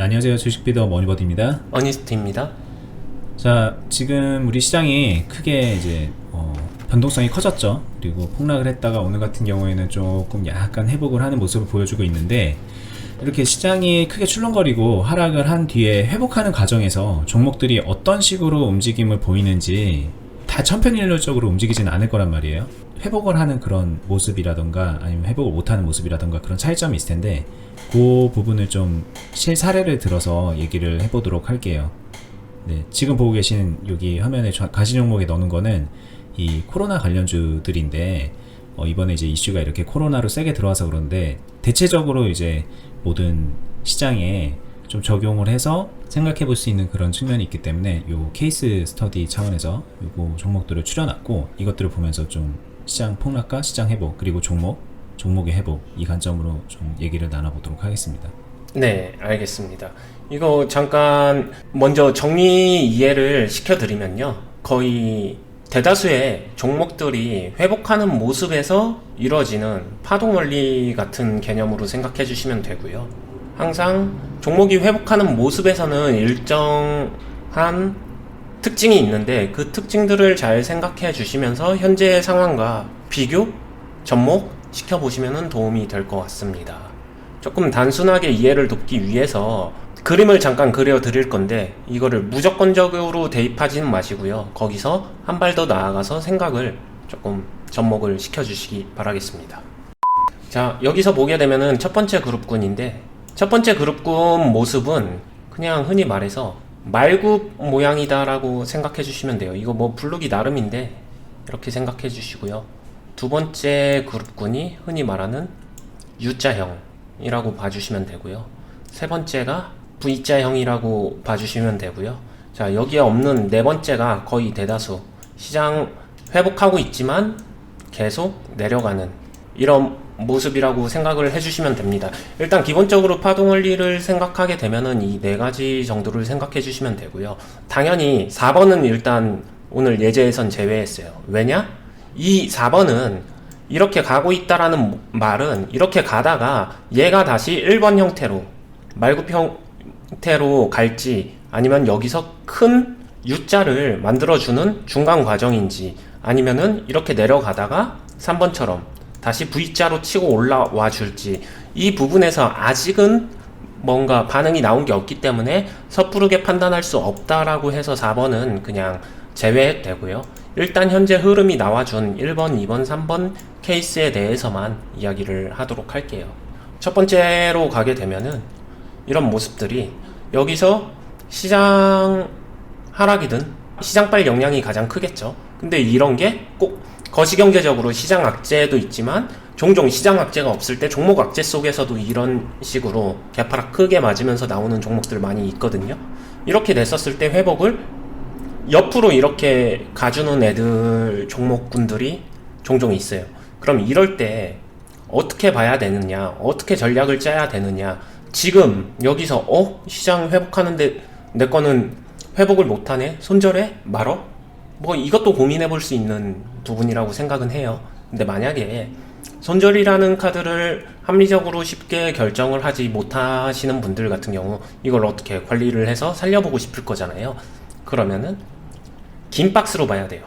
안녕하세요. 주식비더 머니버드입니다. 어니스트입니다. 자, 지금 우리 시장이 크게 이제 변동성이 커졌죠. 그리고 폭락을 했다가 오늘 같은 경우에는 조금 약간 회복을 하는 모습을 보여주고 있는데, 이렇게 시장이 크게 출렁거리고 하락을 한 뒤에 회복하는 과정에서 종목들이 어떤 식으로 움직임을 보이는지 다 천편일률적으로 움직이지는 않을 거란 말이에요. 회복을 하는 그런 모습이라던가 아니면 회복을 못하는 모습이라던가 그런 차이점이 있을 텐데, 그 부분을 좀 실사례를 들어서 얘기를 해보도록 할게요. 네, 지금 보고 계신 여기 화면에 가시 종목에 넣는 거는 이 코로나 관련주들인데, 이번에 이제 이슈가 이렇게 코로나로 세게 들어와서 그런데, 대체적으로 이제 모든 시장에 좀 적용을 해서 생각해 볼 수 있는 그런 측면이 있기 때문에 요 케이스 스터디 차원에서 요거 종목들을 추려놨고, 이것들을 보면서 좀 시장 폭락과 시장 회복, 그리고 종목의 회복, 이 관점으로 좀 얘기를 나눠보도록 하겠습니다. 네, 알겠습니다. 이거 잠깐 먼저 정리 이해를 시켜드리면요. 거의 대다수의 종목들이 회복하는 모습에서 이루어지는 파동 원리 같은 개념으로 생각해 주시면 되고요. 항상 종목이 회복하는 모습에서는 일정한 특징이 있는데, 그 특징들을 잘 생각해 주시면서 현재의 상황과 비교, 접목 시켜보시면 도움이 될 것 같습니다. 조금 단순하게 이해를 돕기 위해서 그림을 잠깐 그려드릴 건데, 이거를 무조건적으로 대입하지는 마시고요. 거기서 한 발 더 나아가서 생각을 조금 접목을 시켜주시기 바라겠습니다. 자, 여기서 보게 되면은 첫 번째 그룹군인데, 첫 번째 그룹군 모습은 그냥 흔히 말해서 말굽 모양이다라고 생각해 주시면 돼요. 이거 뭐 부르기 나름인데 이렇게 생각해 주시고요. 두 번째 그룹군이 흔히 말하는 U자형이라고 봐주시면 되고요. 세 번째가 V자형이라고 봐주시면 되고요. 자, 여기에 없는 네 번째가 거의 대다수 시장 회복하고 있지만 계속 내려가는 이런 모습이라고 생각을 해주시면 됩니다. 일단 기본적으로 파동원리를 생각하게 되면은 이 네 가지 정도를 생각해 주시면 되고요. 당연히 4번은 일단 오늘 예제에선 제외했어요. 왜냐? 이 4번은 이렇게 가고 있다라는 말은 이렇게 가다가 얘가 다시 1번 형태로 말굽 형태로 갈지, 아니면 여기서 큰 U자를 만들어주는 중간 과정인지, 아니면은 이렇게 내려가다가 3번처럼 다시 V자로 치고 올라와 줄지, 이 부분에서 아직은 뭔가 반응이 나온 게 없기 때문에 섣부르게 판단할 수 없다라고 해서 4번은 그냥 제외되고요. 일단 현재 흐름이 나와준 1번, 2번, 3번 케이스에 대해서만 이야기를 하도록 할게요. 첫 번째로 가게 되면은 이런 모습들이, 여기서 시장 하락이든 시장빨 영향이 가장 크겠죠. 근데 이런 게 꼭 거시경제적으로 시장 악재도 있지만, 종종 시장 악재가 없을 때 종목 악재 속에서도 이런 식으로 개파락 크게 맞으면서 나오는 종목들 많이 있거든요. 이렇게 됐었을 때 회복을 옆으로 이렇게 가주는 애들, 종목군들이 종종 있어요. 그럼 이럴 때 어떻게 봐야 되느냐, 어떻게 전략을 짜야 되느냐. 지금 여기서 시장 회복하는데 내 거는 회복을 못하네, 손절해? 말어? 뭐 이것도 고민해 볼 수 있는 부분이라고 생각은 해요. 근데 만약에 손절이라는 카드를 합리적으로 쉽게 결정을 하지 못하시는 분들 같은 경우, 이걸 어떻게 관리를 해서 살려보고 싶을 거잖아요. 그러면은 긴 박스로 봐야 돼요.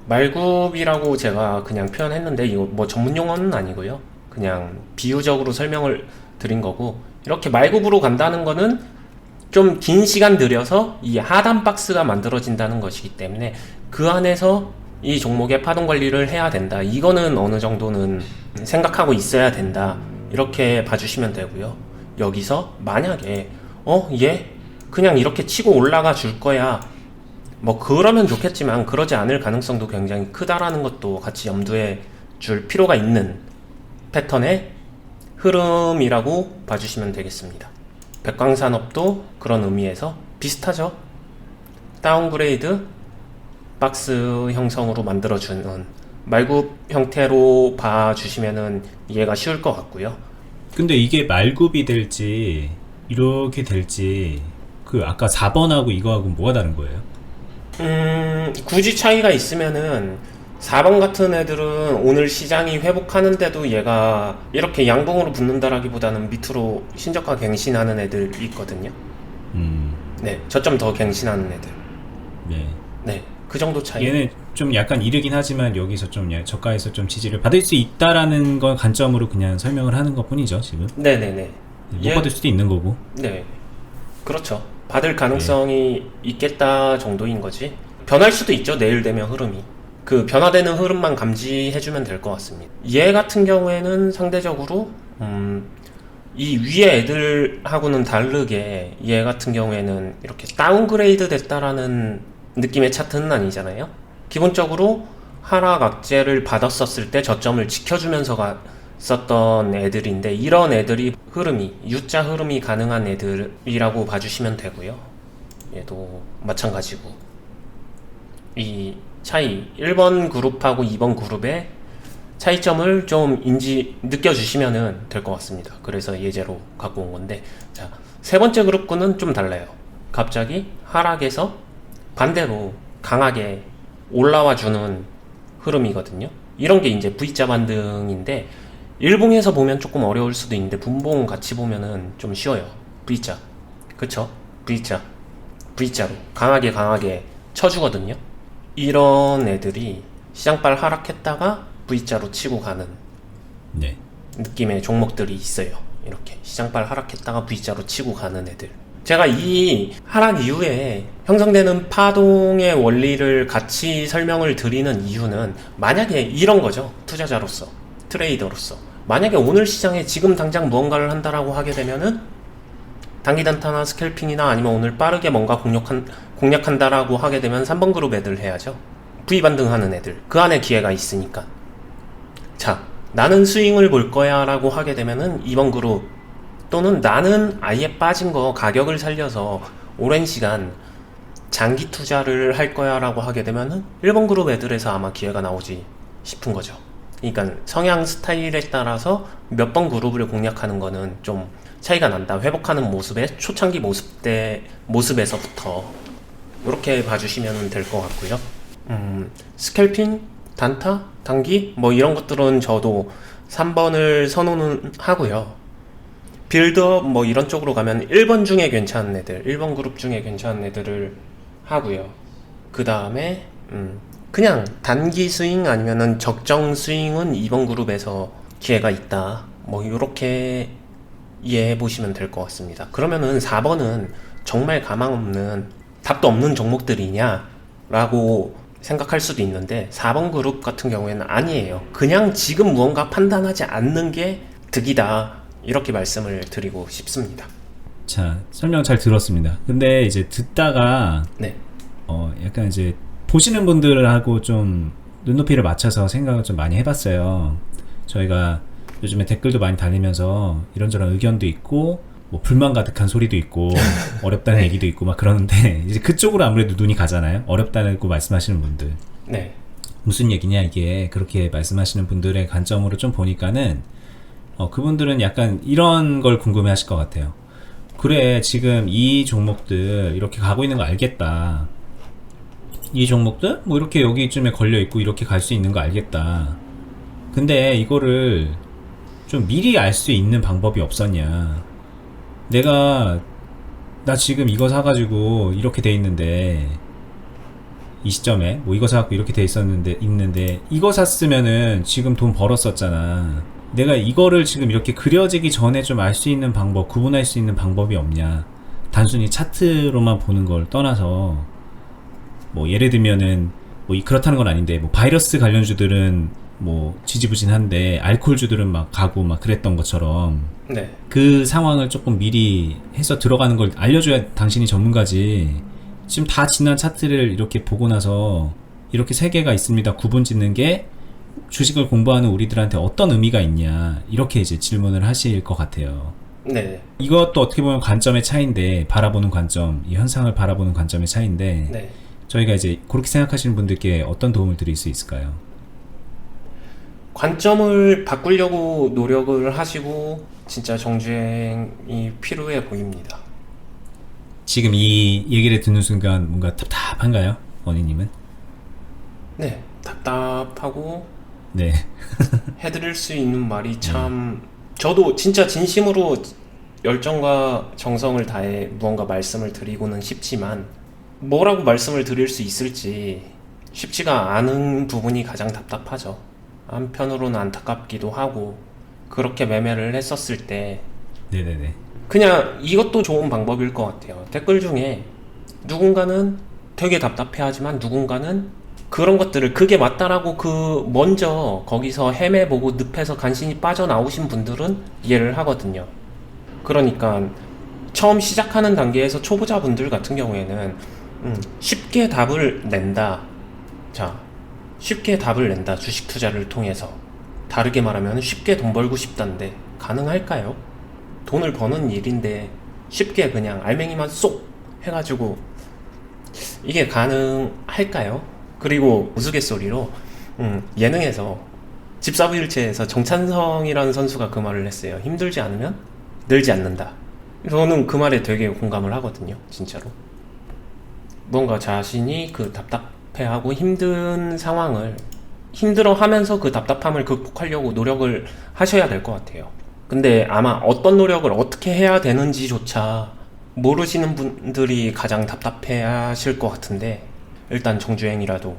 말굽이라고 제가 그냥 표현했는데, 이거 뭐 전문 용어는 아니고요. 그냥 비유적으로 설명을 드린 거고, 이렇게 말굽으로 간다는 거는 좀 긴 시간 들여서 이 하단 박스가 만들어진다는 것이기 때문에 그 안에서 이 종목의 파동 관리를 해야 된다. 이거는 어느 정도는 생각하고 있어야 된다. 이렇게 봐주시면 되고요. 여기서 만약에 얘 그냥 이렇게 치고 올라가 줄 거야, 뭐 그러면 좋겠지만 그러지 않을 가능성도 굉장히 크다라는 것도 같이 염두에 줄 필요가 있는 패턴의 흐름이라고 봐주시면 되겠습니다. 백광산업도 그런 의미에서 비슷하죠. 다운그레이드 박스 형성으로 만들어주는 말굽 형태로 봐주시면은 이해가 쉬울 것 같고요. 근데 이게 말굽이 될지 이렇게 될지, 그 아까 4번하고 이거하고 뭐가 다른 거예요? 굳이 차이가 있으면은 4번 같은 애들은 오늘 시장이 회복하는데도 얘가 이렇게 양봉으로 붙는다라기보다는 밑으로 신저가 갱신하는 애들이 있거든요. 네, 저점 더 갱신하는 애들. 네. 네, 그 정도 차이. 얘는 좀 약간 이르긴 하지만 여기서 좀 저가에서 좀 지지를 받을 수 있다라는 걸 관점으로 그냥 설명을 하는 것 뿐이죠, 지금. 네네네. 못 받을 수도 있는 거고. 네, 그렇죠. 받을 가능성이 있겠다 정도인 거지. 변할 수도 있죠, 내일 되면 흐름이. 그 변화되는 흐름만 감지해주면 될 것 같습니다. 얘 같은 경우에는 상대적으로 이 위에 애들하고는 다르게 얘 같은 경우에는 이렇게 다운그레이드 됐다라는 느낌의 차트는 아니잖아요. 기본적으로 하락 악재를 받았었을 때 저점을 지켜주면서 썼던 애들인데, 이런 애들이 흐름이 U자 흐름이 가능한 애들이라고 봐주시면 되고요. 얘도 마찬가지고 이 차이 1번 그룹하고 2번 그룹의 차이점을 좀 느껴주시면 될 것 같습니다. 그래서 예제로 갖고 온 건데, 자, 세 번째 그룹군은 좀 달라요. 갑자기 하락에서 반대로 강하게 올라와 주는 흐름이거든요. 이런 게 이제 V자 반등인데, 일봉에서 보면 조금 어려울 수도 있는데 분봉 같이 보면은 좀 쉬워요. V자, 그쵸? V자로 강하게 쳐주거든요. 이런 애들이 시장발 하락했다가 V자로 치고 가는 네. 느낌의 종목들이 있어요. 이렇게 시장발 하락했다가 V자로 치고 가는 애들. 제가 이 하락 이후에 형성되는 파동의 원리를 같이 설명을 드리는 이유는, 만약에 이런 거죠. 투자자로서, 트레이더로서. 만약에 오늘 시장에 지금 당장 무언가를 한다라고 하게 되면은 단기 단타나 스캘핑이나 아니면 오늘 빠르게 뭔가 공략한다라고 하게 되면 3번 그룹 애들 해야죠. V 반등하는 애들. 그 안에 기회가 있으니까. 자, 나는 스윙을 볼 거야 라고 하게 되면은 2번 그룹, 또는 나는 아예 빠진 거 가격을 살려서 오랜 시간 장기 투자를 할 거야 라고 하게 되면은 1번 그룹 애들에서 아마 기회가 나오지 싶은 거죠. 그러니까 성향 스타일에 따라서 몇 번 그룹을 공략하는 거는 좀 차이가 난다. 회복하는 모습의 초창기 모습에서부터 이렇게 봐주시면 될 것 같고요. 스캘핑, 단타, 단기 뭐 이런 것들은 저도 3번을 선호는 하고요. 빌드업 뭐 이런 쪽으로 가면 1번 중에 괜찮은 애들, 1번 그룹 중에 괜찮은 애들을 하고요. 그 다음에 그냥 단기 스윙 아니면은 적정 스윙은 2번 그룹에서 기회가 있다. 뭐 이렇게 이해해 보시면 될 것 같습니다. 그러면은 4번은 정말 가망 없는, 답도 없는 종목들이냐 라고 생각할 수도 있는데, 4번 그룹 같은 경우에는 아니에요. 그냥 지금 무언가 판단하지 않는 게 득이다, 이렇게 말씀을 드리고 싶습니다. 자, 설명 잘 들었습니다. 근데 이제 듣다가 네. 약간 이제 보시는 분들하고 좀 눈높이를 맞춰서 생각을 좀 많이 해봤어요. 저희가 요즘에 댓글도 많이 달리면서 이런저런 의견도 있고 뭐 불만 가득한 소리도 있고 어렵다는 얘기도 있고 막 그러는데, 이제 그쪽으로 아무래도 눈이 가잖아요. 어렵다고 말씀하시는 분들. 네. 무슨 얘기냐 이게, 그렇게 말씀하시는 분들의 관점으로 좀 보니까는 그분들은 약간 이런 걸 궁금해 하실 것 같아요. 그래, 지금 이 종목들 이렇게 가고 있는 거 알겠다. 이 종목들 뭐 이렇게 여기쯤에 걸려 있고 이렇게 갈 수 있는 거 알겠다. 근데 이거를 좀 미리 알 수 있는 방법이 없었냐. 나 지금 이거 사가지고 이렇게 돼 있는데, 이 시점에 뭐 이거 사갖고 이렇게 돼 있는데 이거 샀으면은 지금 돈 벌었었잖아. 내가 이거를 지금 이렇게 그려지기 전에 좀 알 수 있는 방법, 구분할 수 있는 방법이 없냐. 단순히 차트로만 보는 걸 떠나서, 뭐 예를 들면은 뭐 그렇다는 건 아닌데, 뭐 바이러스 관련주들은 뭐 지지부진한데 알코올주들은 막 가고 막 그랬던 것처럼, 네. 그 상황을 조금 미리 해서 들어가는 걸 알려줘야 당신이 전문가지. 지금 다 지난 차트를 이렇게 보고 나서 이렇게 세 개가 있습니다 구분 짓는 게 주식을 공부하는 우리들한테 어떤 의미가 있냐, 이렇게 이제 질문을 하실 것 같아요. 네. 이것도 어떻게 보면 관점의 차이인데, 바라보는 관점, 이 현상을 바라보는 관점의 차이인데, 네. 저희가 이제 그렇게 생각하시는 분들께 어떤 도움을 드릴 수 있을까요? 관점을 바꾸려고 노력을 하시고 진짜 정주행이 필요해 보입니다. 지금 이 얘기를 듣는 순간 뭔가 답답한가요? 원희님은? 네. 답답하고 네. 해드릴 수 있는 말이 참, 저도 진짜 진심으로 열정과 정성을 다해 무언가 말씀을 드리고는 싶지만 뭐라고 말씀을 드릴 수 있을지 쉽지가 않은 부분이 가장 답답하죠. 한편으로는 안타깝기도 하고 그렇게 매매를 했었을 때 네네네. 그냥 이것도 좋은 방법일 것 같아요. 댓글 중에 누군가는 되게 답답해하지만 누군가는 그런 것들을 그게 맞다라고 먼저 거기서 헤매보고 늪에서 간신히 빠져나오신 분들은 이해를 하거든요. 그러니까 처음 시작하는 단계에서 초보자분들 같은 경우에는 쉽게 답을 낸다. 자, 쉽게 답을 낸다. 주식 투자를 통해서. 다르게 말하면 쉽게 돈 벌고 싶다는데 가능할까요? 돈을 버는 일인데 쉽게 그냥 알맹이만 쏙 해가지고 이게 가능할까요? 그리고 우스갯소리로 예능에서 집사부일체에서 정찬성이라는 선수가 그 말을 했어요. 힘들지 않으면 늘지 않는다. 저는 그 말에 되게 공감을 하거든요. 진짜로. 뭔가 자신이 그 답답해하고 힘든 상황을 힘들어하면서 그 답답함을 극복하려고 노력을 하셔야 될 것 같아요. 근데 아마 어떤 노력을 어떻게 해야 되는지조차 모르시는 분들이 가장 답답해 하실 것 같은데 일단 정주행이라도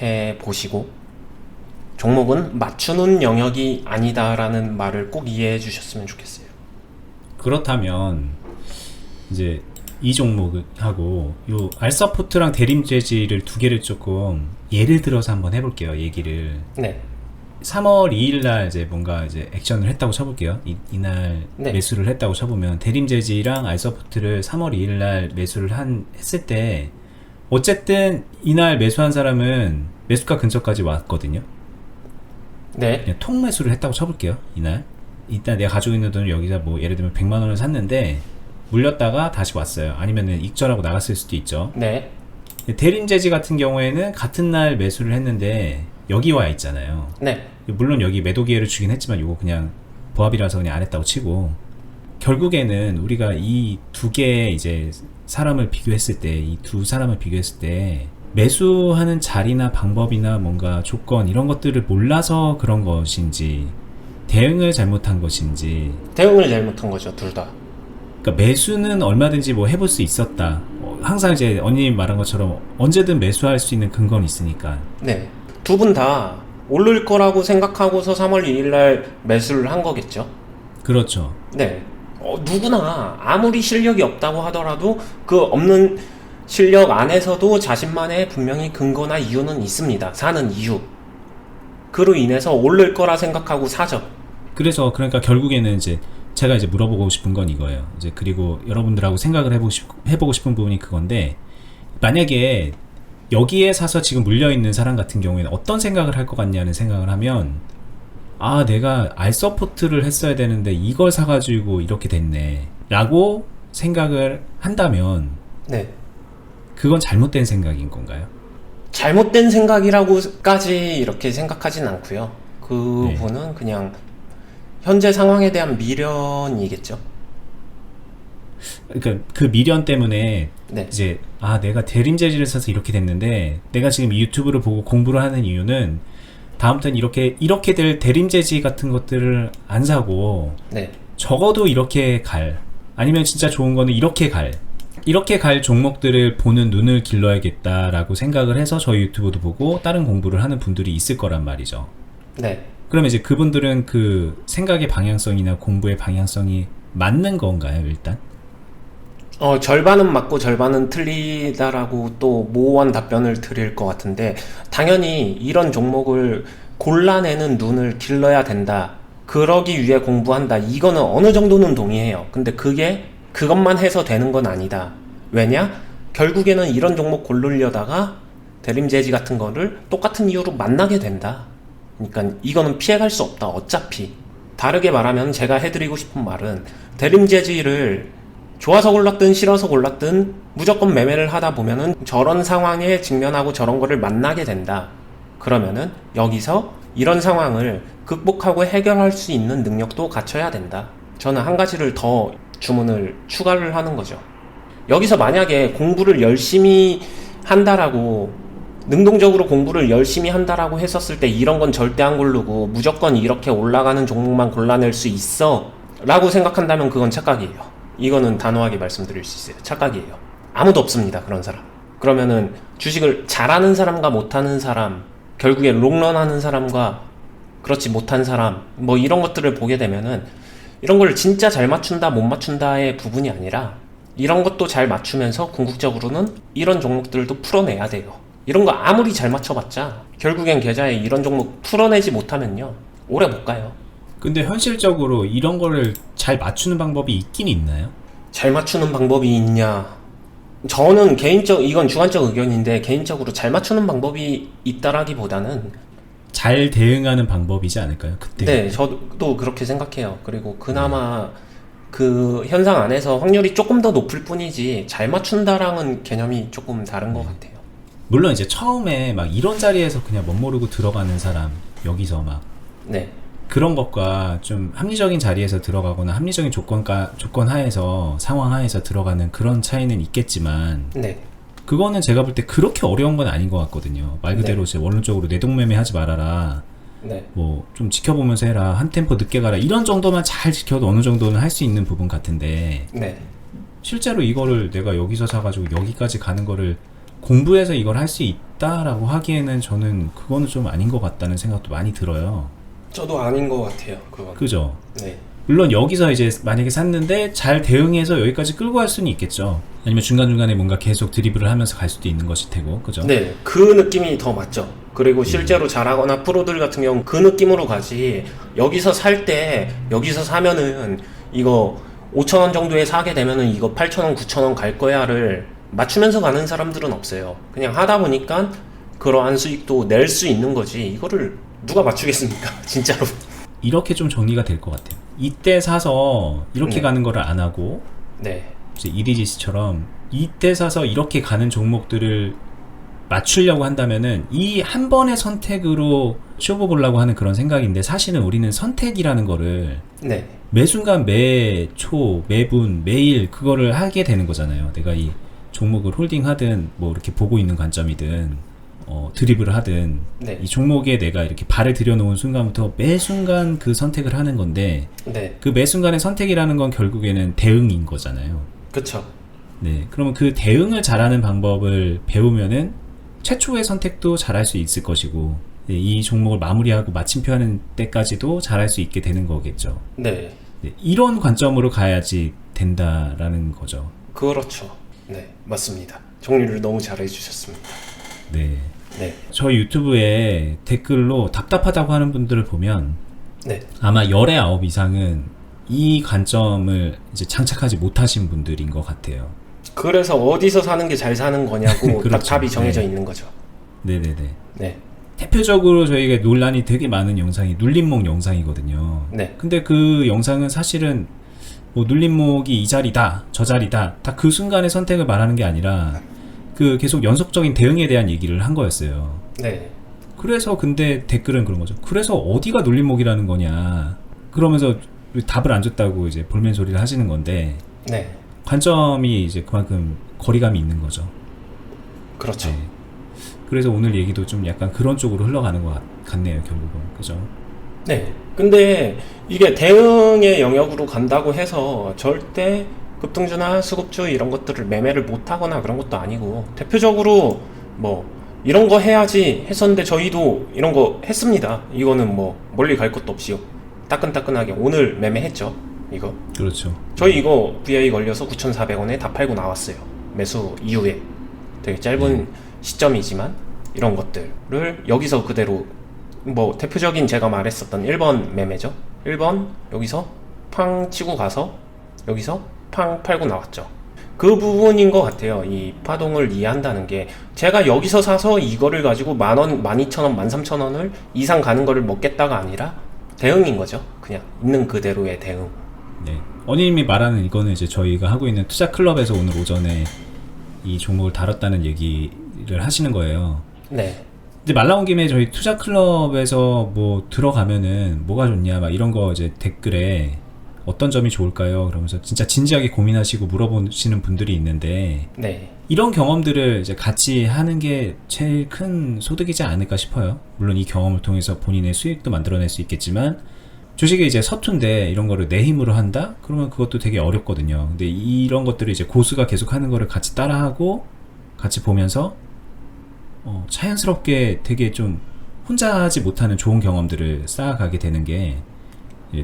해보시고 종목은 맞추는 영역이 아니다라는 말을 꼭 이해해 주셨으면 좋겠어요. 그렇다면 이제 이 종목하고 요 알서포트랑 대림재질을 두 개를 조금 예를 들어서 한번 해볼게요. 얘기를. 네. 3월 2일 날 이제 뭔가 이제 액션을 했다고 쳐볼게요. 이날 네. 매수를 했다고 쳐보면 대림재질이랑 알서포트를 3월 2일 날 매수를 했을 때 어쨌든 이날 매수한 사람은 매수가 근처까지 왔거든요. 네. 그냥 통 매수를 했다고 쳐볼게요. 이날 일단 내가 가지고 있는 돈을 여기서 뭐 예를 들면 100만 원을 샀는데 물렸다가 다시 왔어요. 아니면은 익절하고 나갔을 수도 있죠. 네. 대림재지 같은 경우에는 같은 날 매수를 했는데 여기 와 있잖아요. 네. 물론 여기 매도 기회를 주긴 했지만 이거 그냥 보합이라서 그냥 안 했다고 치고 결국에는 우리가 이 두 개의 이제 사람을 비교했을 때 이 두 사람을 비교했을 때 매수하는 자리나 방법이나 뭔가 조건 이런 것들을 몰라서 그런 것인지 대응을 잘못한 것인지 대응을 잘못한 거죠, 둘 다. 그러니까 매수는 얼마든지 뭐 해볼 수 있었다. 항상 이제 언니님 말한 것처럼 언제든 매수할 수 있는 근거는 있으니까. 네. 두 분 다 오를 거라고 생각하고서 3월 2일 날 매수를 한 거겠죠? 그렇죠. 네. 누구나 아무리 실력이 없다고 하더라도 그 없는 실력 안에서도 자신만의 분명히 근거나 이유는 있습니다. 사는 이유. 그로 인해서 오를 거라 생각하고 사죠. 그래서 그러니까 결국에는 이제 제가 이제 물어보고 싶은 건 이거예요. 이제 그리고 여러분들하고 생각을 해보고 싶은 부분이 그건데 만약에 여기에 사서 지금 물려있는 사람 같은 경우에는 어떤 생각을 할 것 같냐는 생각을 하면 아 내가 알서포트를 했어야 되는데 이걸 사가지고 이렇게 됐네 라고 생각을 한다면 네. 그건 잘못된 생각인 건가요? 잘못된 생각이라고까지 이렇게 생각하진 않고요. 그분은 그냥 현재 상황에 대한 미련이겠죠. 그러니까 그 미련 때문에 네. 이제 아 내가 대림재질을 사서 이렇게 됐는데 내가 지금 이 유튜브를 보고 공부를 하는 이유는 다음부터는 이렇게 될 대림재질 같은 것들을 안 사고 네. 적어도 이렇게 갈 아니면 진짜 좋은 거는 이렇게 갈 종목들을 보는 눈을 길러야겠다라고 생각을 해서 저희 유튜브도 보고 다른 공부를 하는 분들이 있을 거란 말이죠. 네. 그러면 이제 그분들은 그 생각의 방향성이나 공부의 방향성이 맞는 건가요, 일단? 절반은 맞고 절반은 틀리다라고 또 모호한 답변을 드릴 것 같은데 당연히 이런 종목을 골라내는 눈을 길러야 된다. 그러기 위해 공부한다. 이거는 어느 정도는 동의해요. 근데 그것만 해서 되는 건 아니다. 왜냐? 결국에는 이런 종목 고르려다가 대림재지 같은 거를 똑같은 이유로 만나게 된다. 그러니까 이거는 피해갈 수 없다. 어차피. 다르게 말하면 제가 해드리고 싶은 말은 대림재지를 좋아서 골랐든 싫어서 골랐든 무조건 매매를 하다 보면은 저런 상황에 직면하고 저런 거를 만나게 된다. 그러면은 여기서 이런 상황을 극복하고 해결할 수 있는 능력도 갖춰야 된다. 저는 한 가지를 더 주문을 추가를 하는 거죠. 여기서 만약에 공부를 열심히 한다라고 능동적으로 공부를 열심히 한다라고 했었을 때 이런 건 절대 안 고르고 무조건 이렇게 올라가는 종목만 골라낼 수 있어 라고 생각한다면 그건 착각이에요. 이거는 단호하게 말씀드릴 수 있어요. 착각이에요. 아무도 없습니다. 그런 사람. 그러면은 주식을 잘하는 사람과 못하는 사람, 결국에 롱런하는 사람과 그렇지 못한 사람, 뭐 이런 것들을 보게 되면은 이런 걸 진짜 잘 맞춘다 못 맞춘다의 부분이 아니라 이런 것도 잘 맞추면서 궁극적으로는 이런 종목들도 풀어내야 돼요. 이런 거 아무리 잘 맞춰봤자 결국엔 계좌에 이런 종목 풀어내지 못하면요 오래 못 가요. 근데 현실적으로 이런 거를 잘 맞추는 방법이 있긴 있나요? 잘 맞추는 방법이 있냐? 저는 이건 주관적 의견인데 개인적으로 잘 맞추는 방법이 있다라기보다는 잘 대응하는 방법이지 않을까요? 그때. 네, 저도 그렇게 생각해요. 그리고 그나마 그 현상 안에서 확률이 조금 더 높을 뿐이지 잘 맞춘다랑은 개념이 조금 다른 것 같아요. 물론 이제 처음에 막 이런 자리에서 그냥 멋모르고 들어가는 사람, 여기서 막 네, 그런 것과 좀 합리적인 자리에서 들어가거나 합리적인 조건 하에서, 상황 하에서 들어가는 그런 차이는 있겠지만, 네, 그거는 제가 볼 때 그렇게 어려운 건 아닌 것 같거든요. 말 그대로 이제 원론적으로 내동매매 하지 말아라. 네, 뭐 좀 지켜보면서 해라. 한 템포 늦게 가라. 이런 정도만 잘 지켜도 어느 정도는 할 수 있는 부분 같은데, 네. 실제로 이거를 내가 여기서 사가지고 여기까지 가는 거를 공부해서 이걸 할 수 있다라고 하기에는 저는 그거는 좀 아닌 것 같다는 생각도 많이 들어요. 저도 아닌 것 같아요. 그건. 그죠? 네, 물론 여기서 이제 만약에 샀는데 잘 대응해서 여기까지 끌고 갈 수는 있겠죠. 아니면 중간중간에 뭔가 계속 드리블을 하면서 갈 수도 있는 것일 테고, 그죠? 네, 그 느낌이 더 맞죠. 그리고 실제로 잘하거나 프로들 같은 경우 그 느낌으로 가지. 여기서 살 때 여기서 사면은 이거 5,000원 정도에 사게 되면은 이거 8,000원, 9,000원 갈 거야를 맞추면서 가는 사람들은 없어요. 그냥 하다 보니까 그러한 수익도 낼 수 있는 거지. 이거를 누가 맞추겠습니까? 진짜로. 이렇게 좀 정리가 될 것 같아요. 이때 사서 이렇게 네. 가는 거를 안 하고, 네, 이제 이디지스처럼 이때 사서 이렇게 가는 종목들을 맞추려고 한다면은 이 한 번의 선택으로 쇼부 보려고 하는 그런 생각인데, 사실은 우리는 선택이라는 거를 네, 매 순간, 매 초, 매분, 매일 그거를 하게 되는 거잖아요. 내가 이 종목을 홀딩하든 뭐 이렇게 보고 있는 관점이든 드리블을 하든 네. 이 종목에 내가 이렇게 발을 들여놓은 순간부터 매 순간 그 선택을 하는 건데, 네, 그 매 순간의 선택이라는 건 결국에는 대응인 거잖아요. 그쵸. 네, 그러면 그 대응을 잘하는 방법을 배우면은 최초의 선택도 잘할 수 있을 것이고, 네, 이 종목을 마무리하고 마침표하는 때까지도 잘할 수 있게 되는 거겠죠. 네, 네, 이런 관점으로 가야지 된다라는 거죠. 그렇죠. 네, 맞습니다. 정리를 너무 잘 해주셨습니다. 네, 네, 저희 유튜브에 댓글로 답답하다고 하는 분들을 보면 네, 아마 10의 9 이상은 이 관점을 이제 장착하지 못하신 분들인 것 같아요. 그래서 어디서 사는 게 잘 사는 거냐고 그렇죠. 딱 답이 정해져 네. 있는 거죠. 네네네. 네, 대표적으로 저희가 논란이 되게 많은 영상이 눌림목 영상이거든요. 네, 근데 그 영상은 사실은 뭐 눌림목이 이 자리다, 저 자리다, 딱 그 순간의 선택을 말하는 게 아니라 그 계속 연속적인 대응에 대한 얘기를 한 거였어요. 네, 그래서 근데 댓글은 그런 거죠. 그래서 어디가 눌림목이라는 거냐. 그러면서 답을 안 줬다고 이제 볼멘 소리를 하시는 건데, 네, 관점이 이제 그만큼 거리감이 있는 거죠. 그렇죠. 네. 그래서 오늘 얘기도 좀 약간 그런 쪽으로 흘러가는 것 같네요, 결국은. 그죠? 네. 근데 이게 대응의 영역으로 간다고 해서 절대 급등주나 수급주 이런 것들을 매매를 못 하거나 그런 것도 아니고, 대표적으로 뭐 이런 거 해야지 했었는데 저희도 이런 거 했습니다. 이거는 뭐 멀리 갈 것도 없이요. 따끈따끈하게 오늘 매매했죠. 이거. 그렇죠. 저희 이거 VI 걸려서 9,400원에 다 팔고 나왔어요. 매수 이후에. 되게 짧은 시점이지만 이런 것들을 여기서 그대로 뭐 대표적인 제가 말했었던 1번 매매죠. 1번 여기서 팡 치고 가서 여기서 팡 팔고 나왔죠. 그 부분인 것 같아요. 이 파동을 이해한다는 게, 제가 여기서 사서 이거를 가지고 만원, 12,000원, 13,000원을 이상 가는 거를 먹겠다가 아니라 대응인 거죠. 그냥 있는 그대로의 대응. 네. 어님이 말하는 이거는 이제 저희가 하고 있는 투자 클럽에서 오늘 오전에 이 종목을 다뤘다는 얘기를 하시는 거예요. 네, 이제 말 나온 김에 저희 투자 클럽에서 뭐 들어가면은 뭐가 좋냐 막 이런 거 이제 댓글에 어떤 점이 좋을까요? 그러면서 진짜 진지하게 고민하시고 물어보시는 분들이 있는데, 네, 이런 경험들을 이제 같이 하는 게 제일 큰 소득이지 않을까 싶어요. 물론 이 경험을 통해서 본인의 수익도 만들어낼 수 있겠지만, 주식이 이제 서툰데 이런 거를 내 힘으로 한다? 그러면 그것도 되게 어렵거든요. 근데 이런 것들을 이제 고수가 계속 하는 거를 같이 따라하고 같이 보면서 자연스럽게 되게 좀 혼자 하지 못하는 좋은 경험들을 쌓아가게 되는 게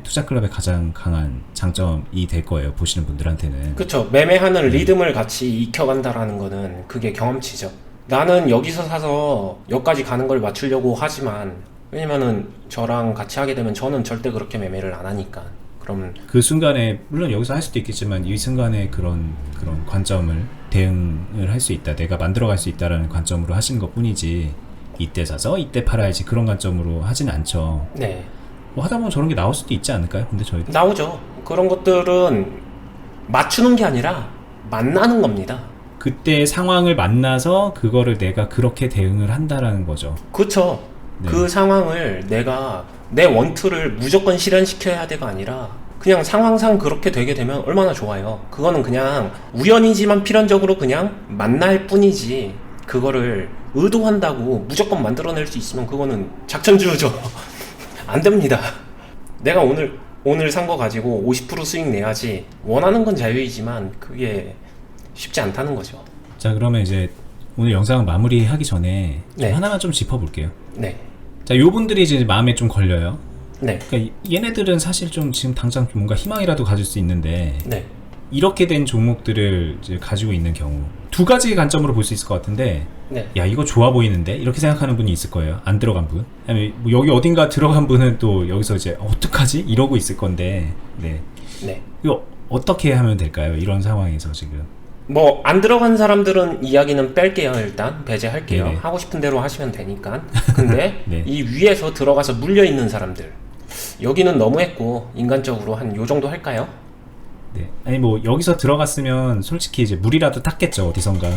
투자클럽의 가장 강한 장점이 될 거예요. 보시는 분들한테는. 그쵸. 매매하는 리듬을 같이 익혀간다라는 거는 그게 경험치죠. 나는 여기서 사서 여기까지 가는 걸 맞추려고 하지만, 왜냐면은 저랑 같이 하게 되면 저는 절대 그렇게 매매를 안 하니까. 그럼 그 순간에 물론 여기서 할 수도 있겠지만 이 순간에 그런 관점을 대응을 할 수 있다, 내가 만들어갈 수 있다라는 관점으로 하시는 것뿐이지 이때 사서 이때 팔아야지 그런 관점으로 하진 않죠. 네, 뭐 하다 보면 저런 게 나올 수도 있지 않을까요? 근데 저희도 나오죠. 그런 것들은 맞추는 게 아니라 만나는 겁니다. 그때 상황을 만나서 그거를 내가 그렇게 대응을 한다라는 거죠. 그쵸. 네. 그 상황을 내가 내 원투를 무조건 실현시켜야 돼가 아니라 그냥 상황상 그렇게 되게 되면 얼마나 좋아요. 그거는 그냥 우연이지만 필연적으로 그냥 만날 뿐이지, 그거를 의도한다고 무조건 만들어낼 수 있으면 그거는 작전주의죠. 안 됩니다. 내가 오늘 산 거 가지고 50% 수익 내야지, 원하는 건 자유이지만 그게 쉽지 않다는 거죠. 자, 그러면 이제 오늘 영상을 마무리하기 전에 좀 네. 하나만 좀 짚어볼게요. 네. 자, 요분들이 이제 마음에 좀 걸려요. 네. 그러니까 얘네들은 사실 좀 지금 당장 좀 뭔가 희망이라도 가질 수 있는데 네. 이렇게 된 종목들을 이제 가지고 있는 경우 두 가지 관점으로 볼 수 있을 것 같은데, 네. 야 이거 좋아 보이는데 이렇게 생각하는 분이 있을 거예요. 안 들어간 분, 아니면 뭐 여기 어딘가 들어간 분은 또 여기서 이제 어떡하지 이러고 있을 건데, 네, 네. 이거 어떻게 하면 될까요? 이런 상황에서 지금. 뭐 안 들어간 사람들은 이야기는 뺄게요. 일단 배제할게요. 네네. 하고 싶은 대로 하시면 되니까. 근데 네. 이 위에서 들어가서 물려 있는 사람들, 여기는 너무했고 인간적으로 한 요 정도 할까요? 네, 아니 뭐 여기서 들어갔으면 솔직히 이제 물이라도 탔겠죠 어디선가.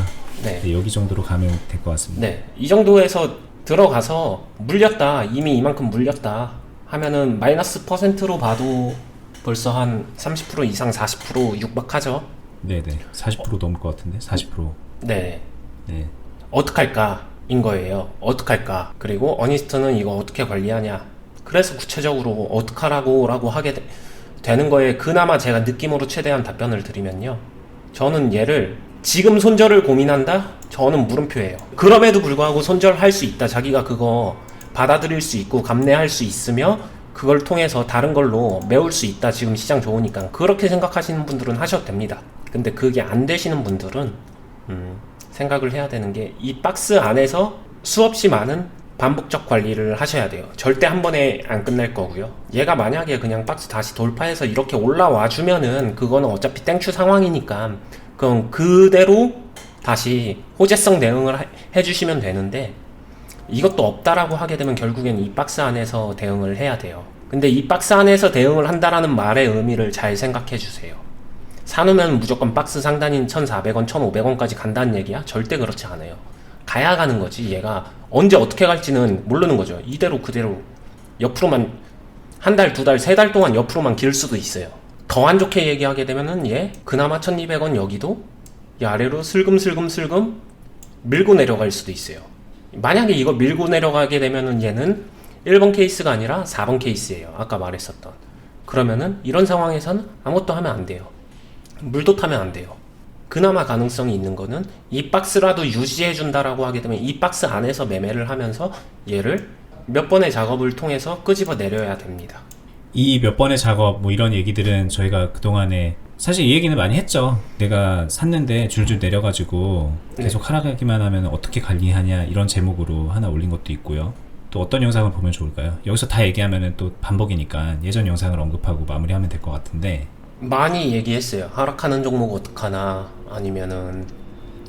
네. 네, 여기 정도로 가면 될 것 같습니다. 네. 이 정도에서 들어가서 물렸다, 이미 이만큼 물렸다 하면은 마이너스 %로 봐도 벌써 한 30% 이상 40% 육박하죠. 네네, 40% 넘을 것 같은데 40%. 네. 네. 어떡할까 인 거예요. 어떡할까. 그리고 어니스트는 이거 어떻게 관리하냐. 그래서 구체적으로 어떡하라고 라고 하게 되는 거에 그나마 제가 느낌으로 최대한 답변을 드리면요, 저는 얘를 지금 손절을 고민한다? 저는 물음표예요. 그럼에도 불구하고 손절할 수 있다, 자기가 그거 받아들일 수 있고 감내할 수 있으며 그걸 통해서 다른 걸로 메울 수 있다, 지금 시장 좋으니까, 그렇게 생각하시는 분들은 하셔도 됩니다. 근데 그게 안 되시는 분들은 생각을 해야 되는 게, 이 박스 안에서 수없이 많은 반복적 관리를 하셔야 돼요. 절대 한 번에 안 끝날 거고요. 얘가 만약에 그냥 박스 다시 돌파해서 이렇게 올라와 주면은 그거는 어차피 땡추 상황이니까 그럼 그대로 다시 호재성 대응을 해주시면 되는데, 이것도 없다라고 하게 되면 결국엔 이 박스 안에서 대응을 해야 돼요. 근데 이 박스 안에서 대응을 한다라는 말의 의미를 잘 생각해 주세요. 사놓으면 무조건 박스 상단인 1,400원, 1,500원까지 간다는 얘기야? 절대 그렇지 않아요. 가야 가는 거지. 얘가 언제 어떻게 갈지는 모르는 거죠. 이대로 그대로 옆으로만 한 달, 두 달, 세 달 동안 옆으로만 길 수도 있어요. 더 안 좋게 얘기하게 되면은 얘 그나마 1,200원 여기도 이 아래로 슬금슬금 밀고 내려갈 수도 있어요. 만약에 이거 밀고 내려가게 되면은 얘는 1번 케이스가 아니라 4번 케이스예요. 아까 말했었던. 그러면은 이런 상황에서는 아무것도 하면 안 돼요. 물도 타면 안 돼요. 그나마 가능성이 있는 거는 이 박스라도 유지해 준다라고 하게 되면 이 박스 안에서 매매를 하면서 얘를 몇 번의 작업을 통해서 끄집어 내려야 됩니다. 이 몇 번의 작업 뭐 이런 얘기들은 저희가 그동안에 사실 이 얘기는 많이 했죠. 내가 샀는데 줄줄 내려가지고 계속 하락하기만 하면 어떻게 관리하냐, 이런 제목으로 하나 올린 것도 있고요. 또 어떤 영상을 보면 좋을까요? 여기서 다 얘기하면 또 반복이니까 예전 영상을 언급하고 마무리하면 될 것 같은데, 많이 얘기했어요. 하락하는 종목 어떡하나, 아니면은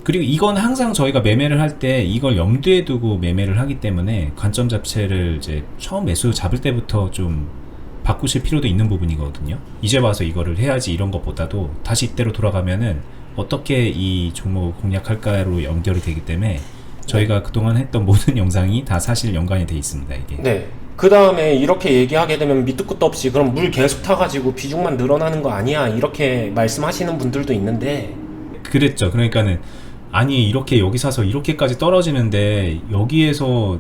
그리고 이건 항상 저희가 매매를 할 때 이걸 염두에 두고 매매를 하기 때문에 관점 자체를 이제 처음 매수 잡을 때부터 좀 바꾸실 필요도 있는 부분이거든요. 이제 와서 이거를 해야지 이런 것보다도 다시 이때로 돌아가면은 어떻게 이 종목을 공략할까로 연결이 되기 때문에 저희가 그동안 했던 모든 영상이 다 사실 연관이 돼 있습니다, 이게. 네. 그 다음에 이렇게 얘기하게 되면 밑도 끝도 없이 그럼 물 계속 타가지고 비중만 늘어나는 거 아니야, 이렇게 말씀하시는 분들도 있는데, 그랬죠. 그러니까는 아니 이렇게 여기 사서 이렇게까지 떨어지는데 여기에서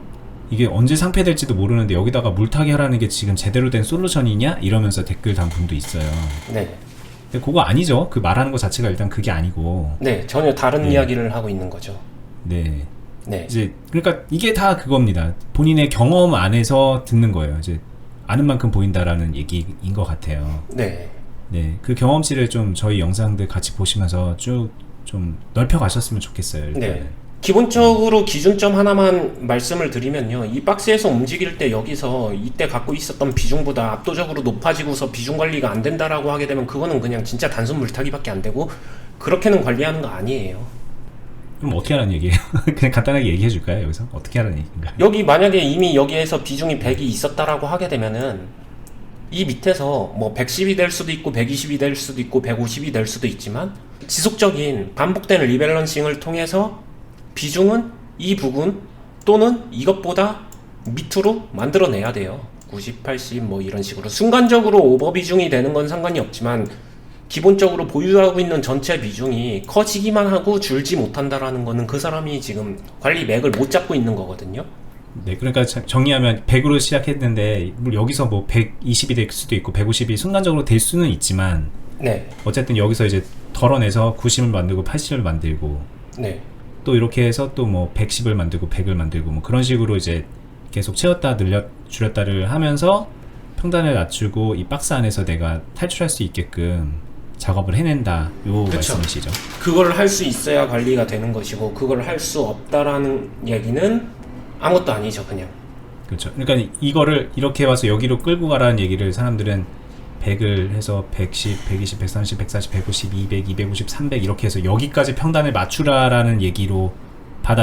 이게 언제 상폐될지도 모르는데 여기다가 물타기 하라는 게 지금 제대로 된 솔루션이냐? 이러면서 댓글 단 분도 있어요. 네. 근데 그거 아니죠. 그 말하는 거 자체가 일단 그게 아니고. 네, 전혀 다른 네. 이야기를 하고 있는 거죠. 네. 네. 이제 그러니까 이게 다 그겁니다. 본인의 경험 안에서 듣는 거예요. 이제 아는 만큼 보인다라는 얘기인 것 같아요. 네. 네. 그 경험치를 좀 저희 영상들 같이 보시면서 쭉 좀 넓혀 가셨으면 좋겠어요. 일단. 네. 기본적으로 기준점 하나만 말씀을 드리면요. 이 박스에서 움직일 때 여기서 이때 갖고 있었던 비중보다 압도적으로 높아지고서 비중 관리가 안 된다라고 하게 되면 그거는 그냥 진짜 단순 물타기밖에 안 되고 그렇게는 관리하는 거 아니에요. 그럼 어떻게 하라는 얘기예요? 그냥 간단하게 얘기해 줄까요? 여기서 어떻게 하라는 얘기인가요? 여기 만약에 이미 여기에서 비중이 100이 있었다라고 하게 되면은 이 밑에서 뭐 110이 될 수도 있고 120이 될 수도 있고 150이 될 수도 있지만 지속적인 반복되는 리밸런싱을 통해서 비중은 이 부분 또는 이것보다 밑으로 만들어내야 돼요. 90, 80 뭐 이런 식으로 순간적으로 오버 비중이 되는 건 상관이 없지만 기본적으로 보유하고 있는 전체 비중이 커지기만 하고 줄지 못한다라는 거는 그 사람이 지금 관리 맥을 못 잡고 있는 거거든요. 네, 그러니까 정리하면 100으로 시작했는데 물론 여기서 뭐 120이 될 수도 있고 150이 순간적으로 될 수는 있지만 네, 어쨌든 여기서 이제 덜어내서 90을 만들고 80을 만들고 네, 또 이렇게 해서 또 뭐 110을 만들고 100을 만들고 뭐 그런 식으로 이제 계속 채웠다 줄였다를 하면서 평단을 낮추고 이 박스 안에서 내가 탈출할 수 있게끔 작업을 해낸다 요 그쵸. 말씀이시죠. 그걸 할 수 있어야 관리가 되는 것이고 그걸 할 수 없다라는 얘기는 아무것도 아니죠, 그냥. 그렇죠. 그러니까 이거를 이렇게 와서 여기로 끌고 가라는 얘기를 사람들은 100을 해서 110, 120, 130, 140, 150, 200, 250, 300 이렇게 해서 여기까지 평단을 맞추라라는 얘기로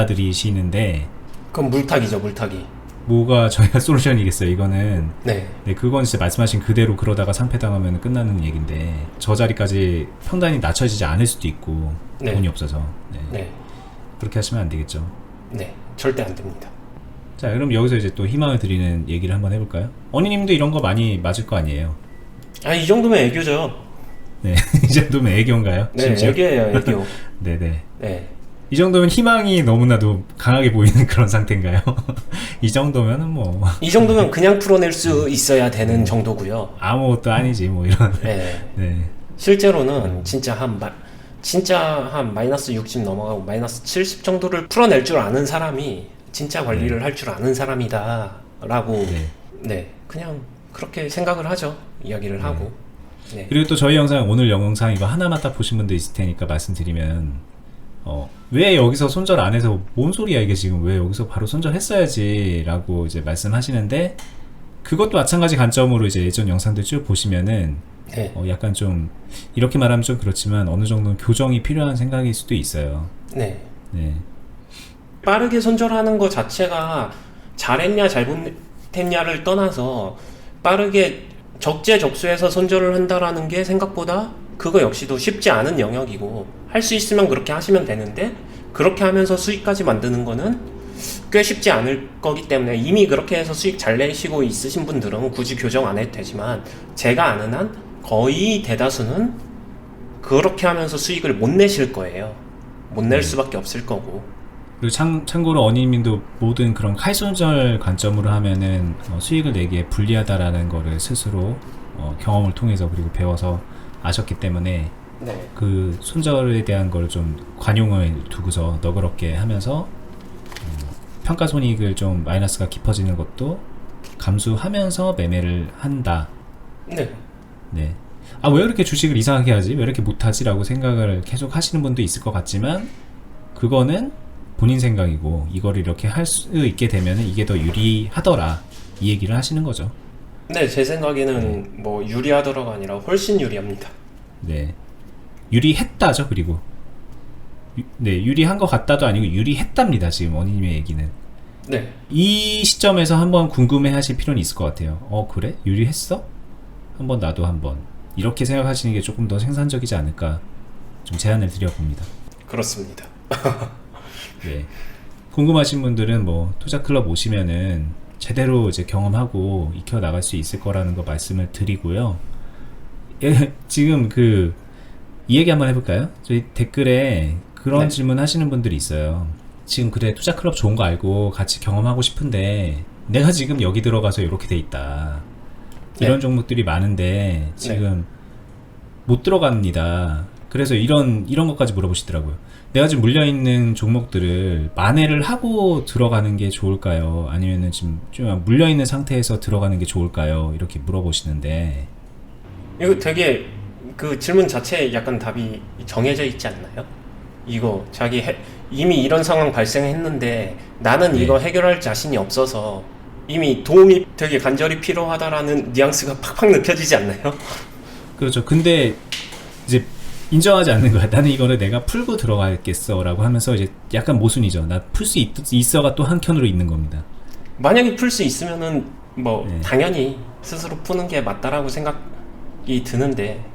받아들이시는데 그건 물타기죠, 물타기. 뭐가 저희가 솔루션이겠어요. 이거는 네, 네, 그건 진짜 말씀하신 그대로 그러다가 상패당하면 끝나는 얘기인데 저 자리까지 평단이 낮춰지지 않을 수도 있고 네. 돈이 없어서 네. 네, 그렇게 하시면 안 되겠죠. 네, 절대 안 됩니다. 자, 그럼 여기서 이제 또 희망을 드리는 얘기를 한번 해볼까요? 언니님도 이런 거 많이 맞을 거 아니에요? 아, 이 정도면 애교죠. 네, 이 정도면 애교인가요? 네, 심지어? 애교예요, 애교. 네네. 네. 이 정도면 희망이 너무나도 강하게 보이는 그런 상태인가요? 이 정도면은 뭐 이 정도면 그냥 풀어낼 수 있어야 되는 정도고요. 아무것도 아니지 뭐 이런. 네. 네. 실제로는 진짜 한 마이너스 60 넘어가고 마이너스 70 정도를 풀어낼 줄 아는 사람이 진짜 관리를 할 줄 아는 사람이다라고 네. 네, 그냥 그렇게 생각을 하죠. 이야기를 하고. 네. 그리고 또 저희 영상 오늘 영상 이거 하나만 딱 보신 분들 있을 테니까 말씀드리면 왜 여기서 손절 안 해서 뭔 소리야 이게 지금 왜 여기서 바로 손절했어야지 라고 이제 말씀하시는데 그것도 마찬가지 관점으로 이제 예전 영상들 쭉 보시면은 네. 약간 좀 이렇게 말하면 좀 그렇지만 어느 정도는 교정이 필요한 생각일 수도 있어요. 네. 네. 빠르게 손절하는 것 자체가 잘했냐 잘못했냐를 떠나서 빠르게 적재적소에서 손절을 한다라는 게 생각보다 그거 역시도 쉽지 않은 영역이고 할 수 있으면 그렇게 하시면 되는데 그렇게 하면서 수익까지 만드는 거는 꽤 쉽지 않을 거기 때문에 이미 그렇게 해서 수익 잘 내시고 있으신 분들은 굳이 교정 안 해도 되지만 제가 아는 한 거의 대다수는 그렇게 하면서 수익을 못 내실 거예요. 못 낼 수밖에 없을 거고. 그리고 참고로 어니님도 모든 그런 칼손절 관점으로 하면은 수익을 내기에 불리하다라는 거를 스스로 경험을 통해서 그리고 배워서 아셨기 때문에 네. 그 손절에 대한 걸 좀 관용을 두고서 너그럽게 하면서 평가 손익을 좀 마이너스가 깊어지는 것도 감수하면서 매매를 한다. 네. 네. 아, 왜 이렇게 주식을 이상하게 하지? 왜 이렇게 못하지? 라고 생각을 계속 하시는 분도 있을 것 같지만 그거는 본인 생각이고 이걸 이렇게 할 수 있게 되면 이게 더 유리하더라 이 얘기를 하시는 거죠. 네, 제 생각에는 뭐 유리하더라가 아니라 훨씬 유리합니다. 네, 유리했다죠. 그리고 네, 유리한 것 같다도 아니고 유리했답니다. 지금 원희님의 얘기는. 네. 이 시점에서 한번 궁금해하실 필요는 있을 것 같아요. 그래? 유리했어? 한번 나도 한번 이렇게 생각하시는 게 조금 더 생산적이지 않을까 좀 제안을 드려봅니다. 그렇습니다. 네. 궁금하신 분들은 뭐 투자클럽 오시면은 제대로 이제 경험하고 익혀 나갈 수 있을 거라는 거 말씀을 드리고요. 예, 지금 이 얘기 한번 해볼까요? 저희 댓글에 그런 네. 질문 하시는 분들이 있어요. 지금 그래 투자 클럽 좋은 거 알고 같이 경험하고 싶은데 내가 지금 여기 들어가서 이렇게 돼 있다. 이런 네. 종목들이 많은데 지금 못 들어갑니다. 그래서 이런 것까지 물어보시더라고요. 내가 지금 물려있는 종목들을 만회를 하고 들어가는 게 좋을까요? 아니면은 지금 좀 물려있는 상태에서 들어가는 게 좋을까요? 이렇게 물어보시는데 이거 되게 그 질문 자체에 약간 답이 정해져 있지 않나요? 이거 이미 이런 상황 발생했는데 나는 이거 해결할 자신이 없어서 이미 도움이 되게 간절히 필요하다라는 뉘앙스가 팍팍 느껴지지 않나요? 그렇죠. 근데 이제 인정하지 않는 거야. 나는 이거를 내가 풀고 들어가겠어라고 하면서 이제 약간 모순이죠. 나 풀 수 있어가 또 한켠으로 있는 겁니다. 만약에 풀 수 있으면은 뭐 네. 당연히 스스로 푸는 게 맞다라고 생각이 드는데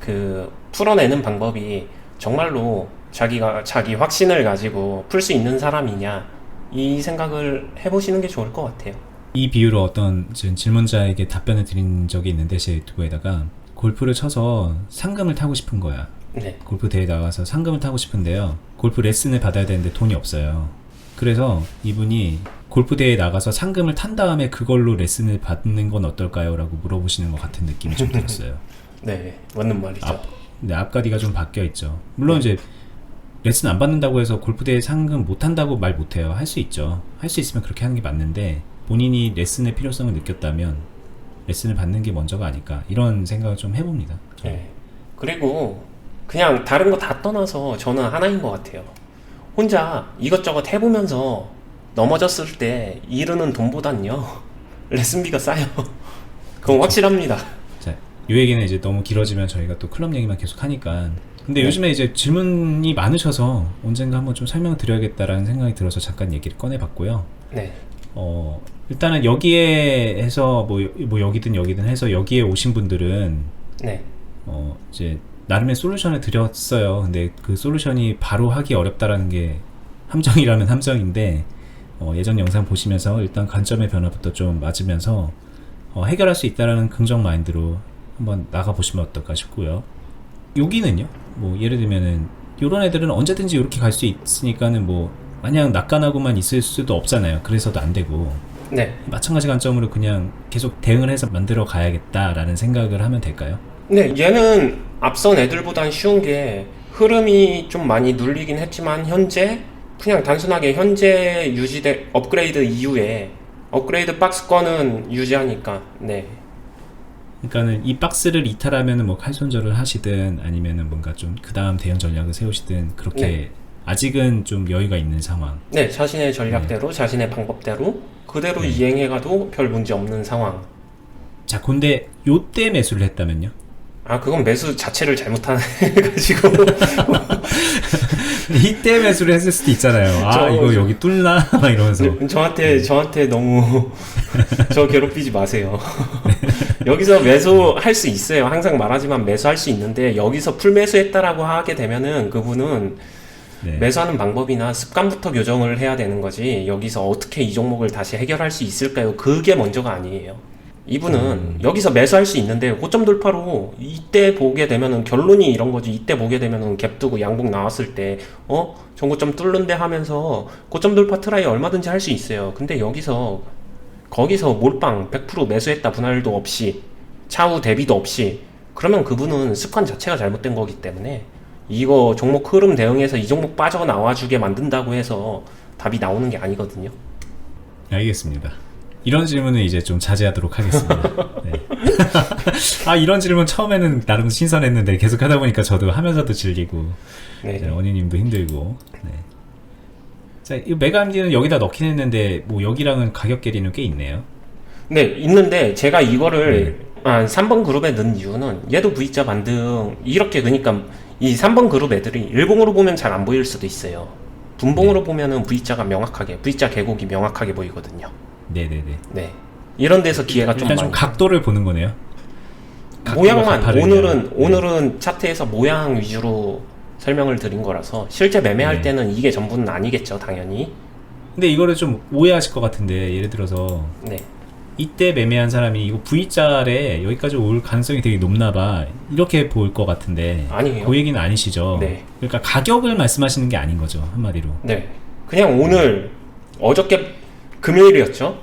그 풀어내는 방법이 정말로 자기가 자기 확신을 가지고 풀 수 있는 사람이냐 이 생각을 해보시는 게 좋을 것 같아요. 이 비유로 어떤 지금 질문자에게 답변을 드린 적이 있는데 제 유튜브에다가 골프를 쳐서 상금을 타고 싶은 거야. 네. 골프 대회 나가서 상금을 타고 싶은데요. 골프 레슨을 받아야 되는데 돈이 없어요. 그래서 이분이 골프 대회에 나가서 상금을 탄 다음에 그걸로 레슨을 받는 건 어떨까요? 라고 물어보시는 것 같은 느낌이 좀 들었어요. 네, 맞는 말이죠. 앞가디가 좀 바뀌어 있죠. 물론 이제 레슨 안 받는다고 해서 골프 대회 상금 못 한다고 말 못 해요. 할 수 있죠. 할 수 있으면 그렇게 하는 게 맞는데 본인이 레슨의 필요성을 느꼈다면 레슨을 받는 게 먼저가 아닐까 이런 생각을 좀 해봅니다. 네. 그리고 그냥 다른 거 다 떠나서 저는 하나인 것 같아요. 혼자 이것저것 해보면서 넘어졌을 때 이르는 돈보단요 레슨비가 싸요. 그건 확실합니다. 자, 이 얘기는 이제 너무 길어지면 저희가 또 클럽 얘기만 계속 하니까. 근데 네. 요즘에 이제 질문이 많으셔서 언젠가 한번 좀 설명을 드려야겠다라는 생각이 들어서 잠깐 얘기를 꺼내봤고요. 네. 일단은 여기에 해서 뭐 여기든 해서 여기에 오신 분들은 네. 이제 나름의 솔루션을 드렸어요. 근데 그 솔루션이 바로 하기 어렵다라는 게 함정이라면 함정인데 예전 영상 보시면서 일단 관점의 변화부터 좀 맞으면서 해결할 수 있다라는 긍정 마인드로 한번 나가보시면 어떨까 싶고요. 여기는요, 뭐 예를 들면은 요런 애들은 언제든지 이렇게 갈 수 있으니까는 뭐 마냥 낙관하고만 있을 수도 없잖아요. 그래서도 안 되고 네. 마찬가지 관점으로 그냥 계속 대응을 해서 만들어 가야겠다라는 생각을 하면 될까요? 네, 얘는 앞선 애들보단 쉬운 게 흐름이 좀 많이 눌리긴 했지만 그냥 단순하게 현재 유지된 업그레이드 이후에 업그레이드 박스권은 유지하니까 네. 그러니까는 이 박스를 이탈하면은 뭐 칼손절을 하시든 아니면은 뭔가 좀 그 다음 대응 전략을 세우시든 그렇게 네. 아직은 좀 여유가 있는 상황. 네, 자신의 전략대로 자신의 방법대로 그대로 이행해가도 별 문제 없는 상황. 자, 근데 요때 매수를 했다면요? 아, 그건 매수 자체를 잘못해가지고 이때 매수를 했을 수도 있잖아요. 이거 여기 뚫나? 막 이러면서. 저한테 너무 저 괴롭히지 마세요. 여기서 매수할 수 있어요. 항상 말하지만 매수할 수 있는데 여기서 풀매수했다라고 하게 되면은 그분은 네. 매수하는 방법이나 습관부터 교정을 해야 되는 거지 여기서 어떻게 이 종목을 다시 해결할 수 있을까요? 그게 먼저가 아니에요. 이분은 여기서 매수할 수 있는데 고점 돌파로 이때 보게 되면은 결론이 이런 거지. 이때 보게 되면은 갭 두고 양봉 나왔을 때 전고점 뚫는데 하면서 고점 돌파 트라이 얼마든지 할 수 있어요. 근데 거기서 몰빵 100% 매수했다 분할도 없이 차후 대비도 없이 그러면 그분은 습관 자체가 잘못된 거기 때문에 이거 종목 흐름 대응해서 이 종목 빠져나와주게 만든다고 해서 답이 나오는 게 아니거든요. 알겠습니다. 이런 질문은 이제 좀 자제하도록 하겠습니다. 네. 이런 질문 처음에는 나름 신선했는데 계속 하다 보니까 저도 하면서도 질리고 네. 원희님도 힘들고. 네. 자, 이 메가MD는 여기다 넣긴 했는데 뭐 여기랑은 가격 괴리는 꽤 있네요. 네, 있는데 제가 이거를 3번 그룹에 넣은 이유는 얘도 V자 반등 이렇게 그러니까 이 3번 그룹 애들이 일봉으로 보면 잘 안 보일 수도 있어요. 분봉으로 보면은 V자가 명확하게 V자 계곡이 명확하게 보이거든요. 네네네. 네, 이런 데서 기회가 좀 일단 좀 많이 각도를 보는 거네요. 모양만 가파르네요. 오늘은 차트에서 모양 위주로 설명을 드린 거라서 실제 매매할 네. 때는 이게 전부는 아니겠죠, 당연히. 근데 이거를 좀 오해하실 것 같은데 예를 들어서 네. 이때 매매한 사람이 이거 V자래 여기까지 올 가능성이 되게 높나봐 이렇게 볼 것 같은데 아니에요. 그 얘기는 아니시죠? 네. 그러니까 가격을 말씀하시는 게 아닌 거죠 한마디로. 네. 그냥 오늘 어저께 금요일이었죠.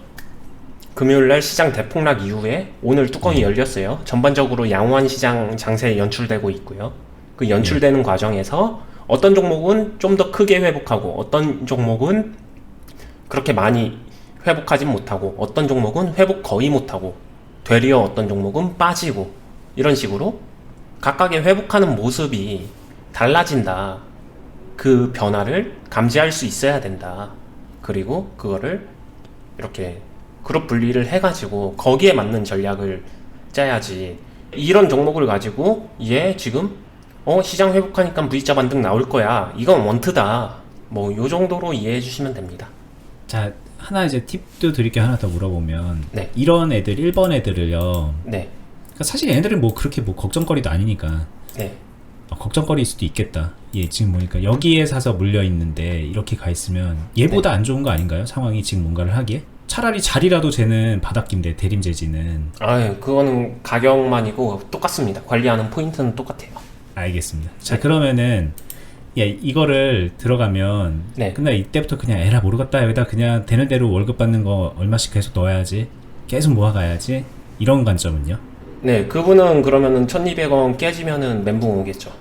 금요일날 시장 대폭락 이후에 오늘 뚜껑이 열렸어요. 전반적으로 양호한 시장 장세에 연출되고 있고요. 그 연출되는 과정에서 어떤 종목은 좀 더 크게 회복하고 어떤 종목은 그렇게 많이 회복하진 못하고 어떤 종목은 회복 거의 못하고 되려 어떤 종목은 빠지고 이런 식으로 각각의 회복하는 모습이 달라진다. 그 변화를 감지할 수 있어야 된다. 그리고 그거를 이렇게 그룹 분리를 해가지고 거기에 맞는 전략을 짜야지. 이런 종목을 가지고 얘 지금 시장 회복하니까 V자 반등 나올 거야. 이건 원트다. 뭐 요 정도로 이해해 주시면 됩니다. 자, 하나 이제 팁도 드릴 게 하나 더 물어보면 네. 이런 애들 1번 애들을요. 네. 그러니까 사실 얘네들은 뭐 그렇게 뭐 걱정거리도 아니니까 네. 걱정거리일 수도 있겠다. 예, 지금 보니까 여기에 사서 물려 있는데 이렇게 가 있으면 얘보다 안 좋은 거 아닌가요? 상황이 지금 뭔가를 하기에? 차라리 자리라도 쟤는 바닥인데 대림재지는. 그거는 가격만이고 똑같습니다. 관리하는 포인트는 똑같아요. 알겠습니다. 자, 그러면은 이거를 들어가면 네. 근데 이때부터 그냥 에라 모르겠다, 여기다 그냥 되는 대로 월급 받는 거 얼마씩 계속 넣어야지, 계속 모아가야지, 이런 관점은요? 네, 그분은 그러면은 1200원 깨지면은 멘붕 오겠죠.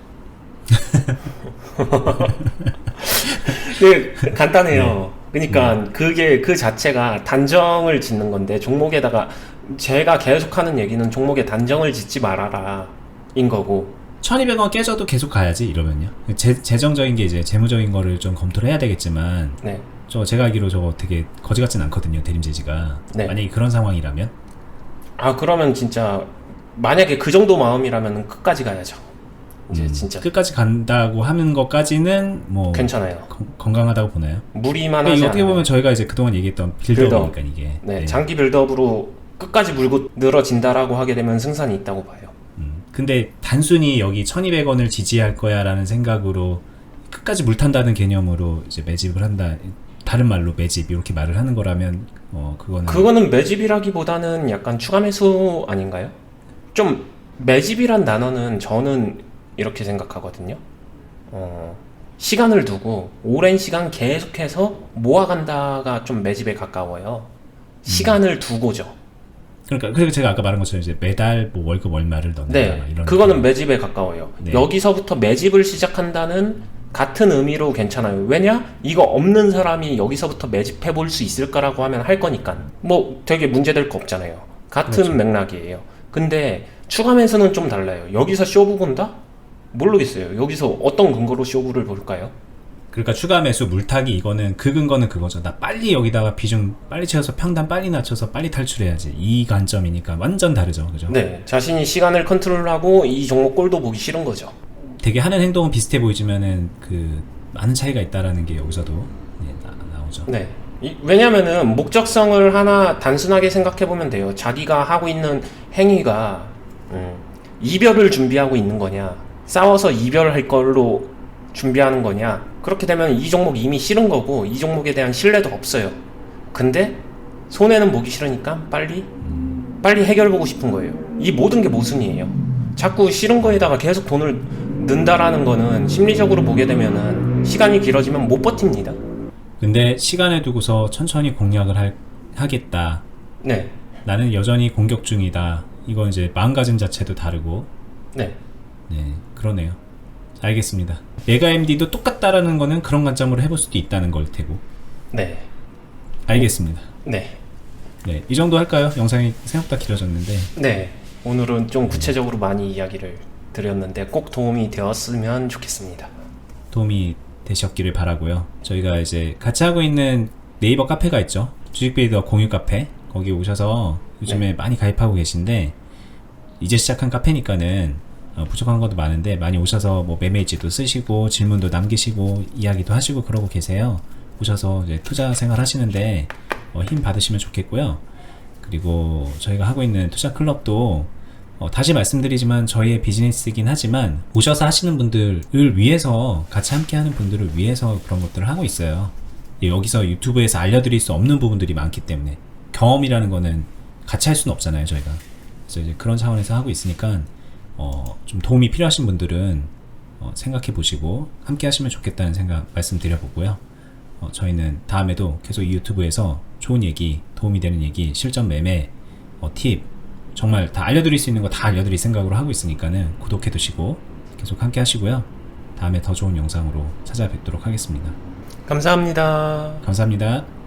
네, 간단해요. 그러니까 그게 그 자체가 단정을 짓는 건데, 종목에다가 제가 계속하는 얘기는 종목에 단정을 짓지 말아라 인 거고. 1200원 깨져도 계속 가야지 이러면요. 재정적인 게 이제 재무적인 거를 좀 검토를 해야 되겠지만, 네. 제가 알기로 저거 되게 거지 같진 않거든요, 대림재지가. 네. 만약에 그런 상황이라면. 그러면 진짜 만약에 그 정도 마음이라면 끝까지 가야죠. 이제 진짜 끝까지 간다고 하는 것까지는 뭐 괜찮아요. 건강하다고 보나요? 무리만 그러니까 하지 이거 어떻게 않아요. 보면 저희가 이제 그동안 얘기했던 빌드업이니까 이게. 네, 장기 빌드업으로 끝까지 물고 늘어진다라고 하게 되면 승산이 있다고 봐요. 근데 단순히 여기 1200원을 지지할 거야 라는 생각으로 끝까지 물 탄다는 개념으로 이제 매집을 한다, 다른 말로 매집 이렇게 말을 하는 거라면 그거는 매집이라기보다는 약간 추가 매수 아닌가요? 좀 매집이란 단어는 저는 이렇게 생각하거든요. 시간을 두고 오랜 시간 계속해서 모아간다가 좀 매집에 가까워요. 시간을 두고죠. 그러니까 제가 아까 말한 것처럼 이제 매달 뭐 월급 얼마를 넣는다, 네, 이런 그거는 매집에 가까워요. 네. 여기서부터 매집을 시작한다는 같은 의미로 괜찮아요. 왜냐? 이거 없는 사람이 여기서부터 매집해 볼 수 있을까라고 하면 할 거니까. 뭐 되게 문제될 거 없잖아요. 같은 그렇죠. 맥락이에요. 근데 추가 매수는 좀 달라요. 여기서 쇼부 본다? 모르겠어요. 여기서 어떤 근거로 쇼부를 볼까요? 그러니까 추가 매수 물타기, 이거는 그 근거는 그거죠. 나 빨리 여기다가 비중 빨리 채워서 평단 빨리 낮춰서 빨리 탈출해야지, 이 관점이니까 완전 다르죠, 그죠? 네, 자신이 시간을 컨트롤하고 이 종목 꼴도 보기 싫은 거죠. 되게 하는 행동은 비슷해 보이지만은 그 많은 차이가 있다라는 게 여기서도 나오죠. 네. 왜냐면은 목적성을 하나 단순하게 생각해 보면 돼요. 자기가 하고 있는 행위가 이별을 준비하고 있는 거냐, 싸워서 이별할 걸로 준비하는 거냐. 그렇게 되면 이 종목 이미 싫은 거고 이 종목에 대한 신뢰도 없어요. 근데 손해는 보기 싫으니까 빨리 해결보고 싶은 거예요. 이 모든 게 모순이에요. 자꾸 싫은 거에다가 계속 돈을 넣는다라는 거는 심리적으로 보게 되면은 시간이 길어지면 못 버팁니다. 근데 시간을 두고서 천천히 공략을 하겠다. 네. 나는 여전히 공격 중이다. 이건 이제 마음가짐 자체도 다르고. 네. 네, 그러네요. 알겠습니다. 메가MD도 똑같다라는 거는 그런 관점으로 해볼 수도 있다는 걸 테고. 네. 알겠습니다. 네. 네, 이 정도 할까요? 영상이 생각보다 길어졌는데. 네. 오늘은 좀 구체적으로 많이 이야기를 드렸는데 꼭 도움이 되었으면 좋겠습니다. 도움이 되셨기를 바라고요. 저희가 이제 같이 하고 있는 네이버 카페가 있죠. 주식빌더 공유 카페. 거기 오셔서 요즘에 많이 가입하고 계신데, 이제 시작한 카페니까는 부족한 것도 많은데 많이 오셔서 뭐 매매지도 쓰시고 질문도 남기시고 이야기도 하시고 그러고 계세요. 오셔서 이제 투자 생활 하시는데 힘 받으시면 좋겠고요. 그리고 저희가 하고 있는 투자 클럽도 다시 말씀드리지만 저희의 비즈니스이긴 하지만 오셔서 하시는 분들을 위해서, 같이 함께 하는 분들을 위해서 그런 것들을 하고 있어요. 여기서 유튜브에서 알려드릴 수 없는 부분들이 많기 때문에, 경험이라는 거는 같이 할 수는 없잖아요, 저희가. 그래서 이제 그런 차원에서 하고 있으니까 좀 도움이 필요하신 분들은 생각해 보시고 함께 하시면 좋겠다는 생각 말씀드려보고요. 저희는 다음에도 계속 이 유튜브에서 좋은 얘기, 도움이 되는 얘기, 실전 매매, 팁 정말 다 알려드릴 수 있는 거 다 알려드릴 생각으로 하고 있으니까는 구독해 두시고 계속 함께 하시고요. 다음에 더 좋은 영상으로 찾아뵙도록 하겠습니다. 감사합니다. 감사합니다.